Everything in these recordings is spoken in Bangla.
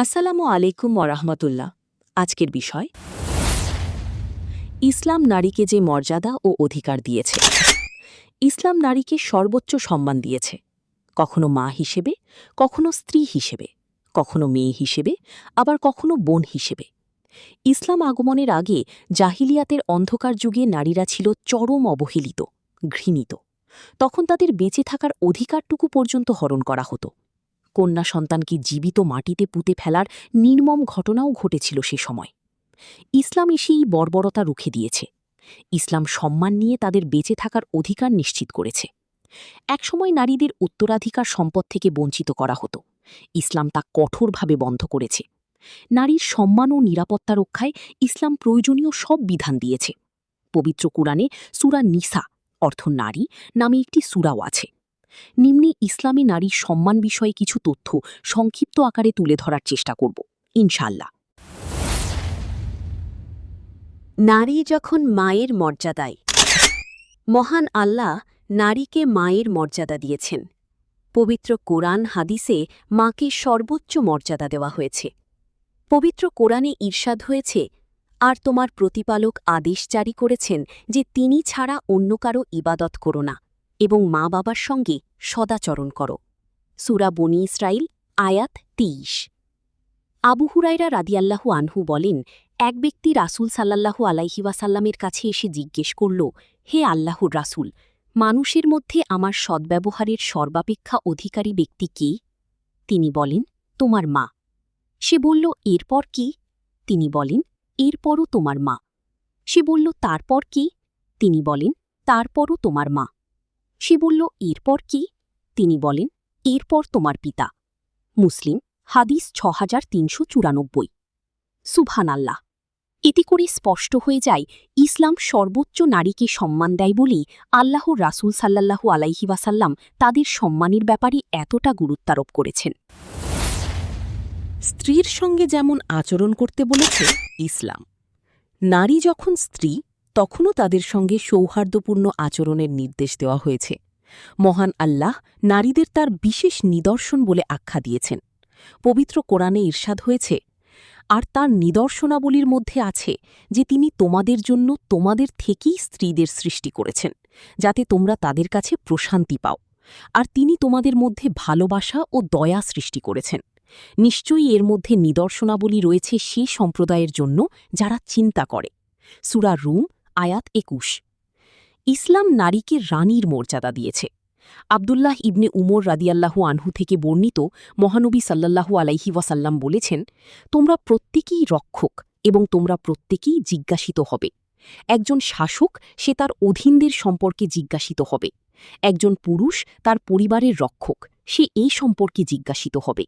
আসসালামু আলাইকুম ওরহমতুল্লাহ। আজকের বিষয় ইসলাম নারীকে যে মর্যাদা ও অধিকার দিয়েছে। ইসলাম নারীকে সর্বোচ্চ সম্মান দিয়েছে, কখনো মা হিসেবে, কখনো স্ত্রী হিসেবে, কখনো মেয়ে হিসেবে, আবার কখনো বোন হিসেবে। ইসলাম আগমনের আগে জাহিলিয়াতের অন্ধকার যুগে নারীরা ছিল চরম অবহেলিত, ঘৃণিত। তখন তাদের বেঁচে থাকার অধিকারটুকু পর্যন্ত হরণ করা হতো। কন্যা সন্তানকে জীবিত মাটিতে পুঁতে ফেলার নির্মম ঘটনাও ঘটেছিল সে সময়। ইসলাম এসেই বর্বরতা রুখে দিয়েছে। ইসলাম সম্মান নিয়ে তাদের বেঁচে থাকার অধিকার নিশ্চিত করেছে। একসময় নারীদের উত্তরাধিকার সম্পদ থেকে বঞ্চিত করা হতো। ইসলাম তা কঠোরভাবে বন্ধ করেছে। নারীর সম্মান ও নিরাপত্তা রক্ষায় ইসলাম প্রয়োজনীয় সব বিধান দিয়েছে। পবিত্র কুরআনে সূরা নিসা অর্থ নারী নামে একটি সূরাও আছে। নিম্নে ইসলামী নারীর সম্মান বিষয়ে কিছু তথ্য সংক্ষিপ্ত আকারে তুলে ধরার চেষ্টা করব, ইনশাআল্লাহ। নারী যখন মায়ের মর্যাদায়। মহান আল্লাহ নারীকে মায়ের মর্যাদা দিয়েছেন। পবিত্র কোরআন হাদিসে মাকে সর্বোচ্চ মর্যাদা দেওয়া হয়েছে। পবিত্র কোরআনে ঈর্ষাদ হয়েছে, আর তোমার প্রতিপালক আদেশ জারি করেছেন যে তিনি ছাড়া অন্য কারো ইবাদত করো না এবং মা বাবার সঙ্গে সদাচরণ করো। সূরা বনী ইসরাইল আয়াত ২৩। আবু হুরায়রা রাদিয়াল্লাহু আনহু বলেন, এক ব্যক্তি রাসূল সাল্লাল্লাহু আলাইহি ওয়াসাল্লামের কাছে এসে জিজ্ঞেস করল, হে আল্লাহর রাসূল, মানুষের মধ্যে আমার সদ্ব্যবহারের সর্বাপেক্ষা অধিকারী ব্যক্তি কে? তিনি বলেন, তোমার মা। সে বলল, এরপর কি? তিনি বলেন, এরপরও তোমার মা। সে বলল, তারপর কি? তিনি বলেন, তারপরও তোমার মা। সে বলল, এরপর কি? তিনি বলেন, এরপর তোমার পিতা। মুসলিম হাদিস ৬৩৯৪। সুবহানাল্লাহ। এতে করে স্পষ্ট হয়ে যায় ইসলাম সর্বোচ্চ নারীকে সম্মান দেয় বলেই আল্লাহর রাসূল সাল্লাল্লাহু আলাইহি ওয়াসাল্লাম তাদের সম্মানের ব্যাপারে এতটা গুরুত্বারোপ করেছেন। স্ত্রীর সঙ্গে যেমন আচরণ করতে বলেছে ইসলাম, নারী যখন স্ত্রী তখনও তাদের সঙ্গে সৌহার্দ্যপূর্ণ আচরণের নির্দেশ দেওয়া হয়েছে। মহান আল্লাহ নারীদের তার বিশেষ নিদর্শন বলে আখ্যা দিয়েছেন। পবিত্র কোরআনে ঈর্ষাদ হয়েছে, আর তার নিদর্শনাবলীর মধ্যে আছে যে তিনি তোমাদের জন্য তোমাদের থেকেই স্ত্রীদের সৃষ্টি করেছেন, যাতে তোমরা তাদের কাছে প্রশান্তি পাও। আর তিনি তোমাদের মধ্যে ভালোবাসা ও দয়া সৃষ্টি করেছেন। নিশ্চয়ই এর মধ্যে নিদর্শনাবলী রয়েছে সে সম্প্রদায়ের জন্য যারা চিন্তা করে। সূরা রুম আয়াত ২১। ইসলাম নারীকে রানীর মর্যাদা দিয়েছে। আবদুল্লাহ ইবনে উমর রাদিয়াল্লাহু আনহু থেকে বর্ণিত মহানবী সাল্লাল্লাহু আলাইহি ওয়াসাল্লাম বলেছেন, তোমরা প্রত্যেকেই রক্ষক এবং তোমরা প্রত্যেকেই জিজ্ঞাসিত হবে। একজন শাসক সে তার অধীনদের সম্পর্কে জিজ্ঞাসিত হবে। একজন পুরুষ তার পরিবারের রক্ষক, সে এই সম্পর্কে জিজ্ঞাসিত হবে।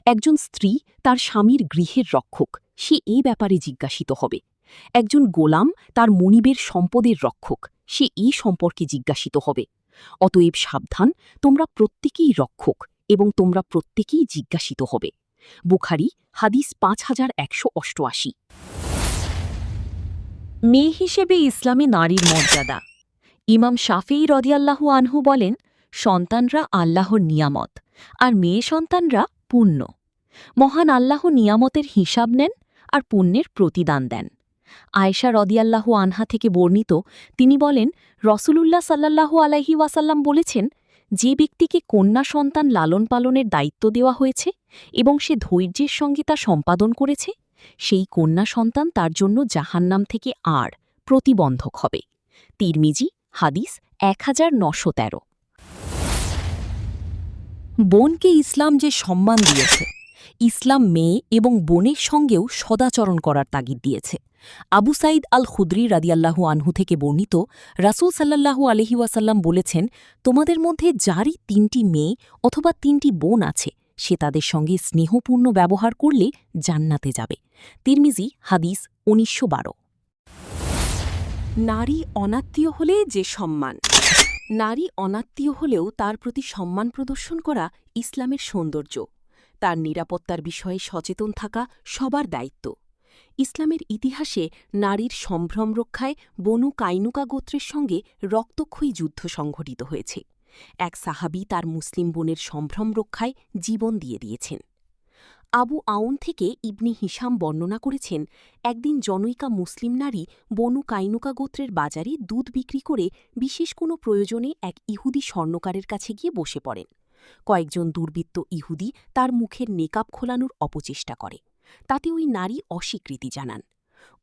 একজন স্ত্রী তার স্বামীর গৃহের রক্ষক, সে এই ব্যাপারে জিজ্ঞাসিত হবে। একজন গোলাম তার মনিবের সম্পদের রক্ষক, সে এই সম্পর্কে জিজ্ঞাসিত হবে। অতএব সাবধান, তোমরা প্রত্যেকেই রক্ষক এবং তোমরা প্রত্যেকেই জিজ্ঞাসিত হবে। বুখারী হাদিস ৫১৮৮। মেয়ে হিসেবে ইসলামে নারীর মর্যাদা। ইমাম শাফিঈ রাদিয়াল্লাহু আনহু বলেন, সন্তানরা আল্লাহর নিয়ামত, আর মেয়ে সন্তানরা পুণ্য। মহান আল্লাহ নিয়ামতের হিসাব নেন আর পুণ্যের প্রতিদান দেন। আয়েশা রাদিয়াল্লাহু আনহা থেকে বর্ণিত, তিনি বলেন, রসূলুল্লাহ সাল্লাল্লাহু আলাইহি ওয়াসাল্লাম বলেছেন, যে ব্যক্তিকে কন্যা সন্তান লালন পালনের দায়িত্ব দেওয়া হয়েছে এবং সে ধৈর্যের সঙ্গে তা সম্পাদন করেছে, সেই কন্যা সন্তান তার জন্য জাহান্নাম থেকে আর প্রতিবন্ধক হবে। তিরমিজি হাদিস ১৯১৩। বোনকে ইসলাম যে সম্মান দিয়েছে, ইসলাম মেয়ে এবং বোনের সঙ্গেও সদাচরণ করার তাগিদ দিয়েছে। আবু সাঈদ আল খুদরি রাদিয়াল্লাহু আনহু থেকে বর্ণিত, রাসূল সাল্লাল্লাহু আলাইহি ওয়াসাল্লাম বলেছেন, তোমাদের মধ্যে যারই ৩টি মেয়ে অথবা ৩টি বোন আছে, সে তাদের সঙ্গে স্নেহপূর্ণ ব্যবহার করলে জান্নাতে যাবে। তিরমিজি হাদিস ১৯১২। নারী অনাত্মীয় হলে যে সম্মান। নারী অনাত্মীয় হলেও তার প্রতি সম্মান প্রদর্শন করা ইসলামের সৌন্দর্য। তার নিরাপত্তার বিষয়ে সচেতন থাকা সবার দায়িত্ব। ইসলামের ইতিহাসে নারীর সম্ভ্রম রক্ষায় বনু কাইনুকা গোত্রের সঙ্গে রক্তক্ষয়ী যুদ্ধ সংঘটিত হয়েছে। এক সাহাবী তার মুসলিম বোনের সম্ভ্রম রক্ষায় জীবন দিয়ে দিয়েছেন। আবু আউন থেকে ইবনে হিশাম বর্ণনা করেছেন, একদিন জনৈকা মুসলিম নারী বনু কাইনুকা গোত্রের বাজারে দুধ বিক্রি করে বিশেষ কোনো প্রয়োজনে এক ইহুদি স্বর্ণকারের কাছে গিয়ে বসে পড়েন। কয়েকজন দুর্বৃত্ত ইহুদি তার মুখের নেকাব খোলানোর অপচেষ্টা করে। তাতে ওই নারী অস্বীকৃতি জানান।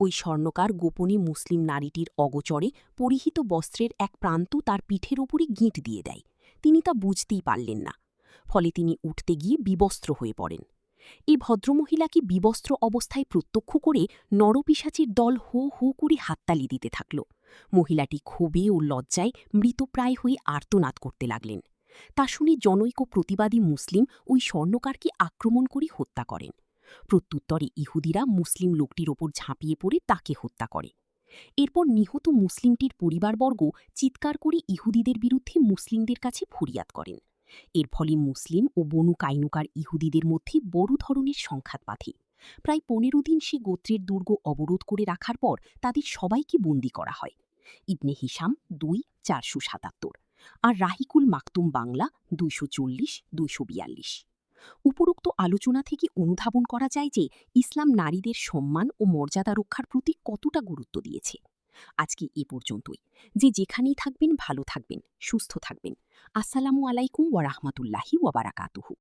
ওই স্বর্ণকার গোপনে মুসলিম নারীটির অগোচরে পরিহিত বস্ত্রের এক প্রান্ত তার পিঠের ওপরে গিঁট দিয়ে দেয়। তিনি তা বুঝতেই পারলেন না। ফলে তিনি উঠতে গিয়ে বিবস্ত্র হয়ে পড়েন। এই ভদ্রমহিলাকে বিবস্ত্র অবস্থায় প্রত্যক্ষ করে নরপিশাচের দল হো হো করে হাততালি দিতে থাকল। মহিলাটি ক্ষোভে ও লজ্জায় মৃতপ্রায় হয়ে আর্তনাদ করতে লাগলেন। তা শুনে জনৈক প্রতিবাদী মুসলিম ওই স্বর্ণকারকে আক্রমণ করে হত্যা করেন। প্রত্যুত্তরে ইহুদিরা মুসলিম লোকটির ওপর ঝাঁপিয়ে পড়ে তাকে হত্যা করে। এরপর নিহত মুসলিমটির পরিবারবর্গ চিৎকার করে ইহুদিদের বিরুদ্ধে মুসলিমদের কাছে ফরিয়াদ করেন। এর ফলে মুসলিম ও বনু কাইনুকার ইহুদিদের মধ্যে বড় ধরনের সংঘাত বাধে। প্রায় ১৫ দিন সে গোত্রের দুর্গ অবরোধ করে রাখার পর তাদের সবাইকে বন্দী করা হয়। ইবনে হিশাম ২-৪৭৭ আর রাহিকুল মাকতুম বাংলা ২৪০-২৪২। উপরোক্ত আলোচনা থেকে অনুধাবন করা যায় যে ইসলাম নারীদের সম্মান ও মর্যাদা রক্ষার প্রতি কতটা গুরুত্ব দিয়েছে। আজকে এ পর্যন্তই। যে যেখানেই থাকবেন ভালো থাকবেন, সুস্থ থাকবেন। আসসালামু আলাইকুম ওয়া রাহমাতুল্লাহি ওয়া বারাকাতুহু।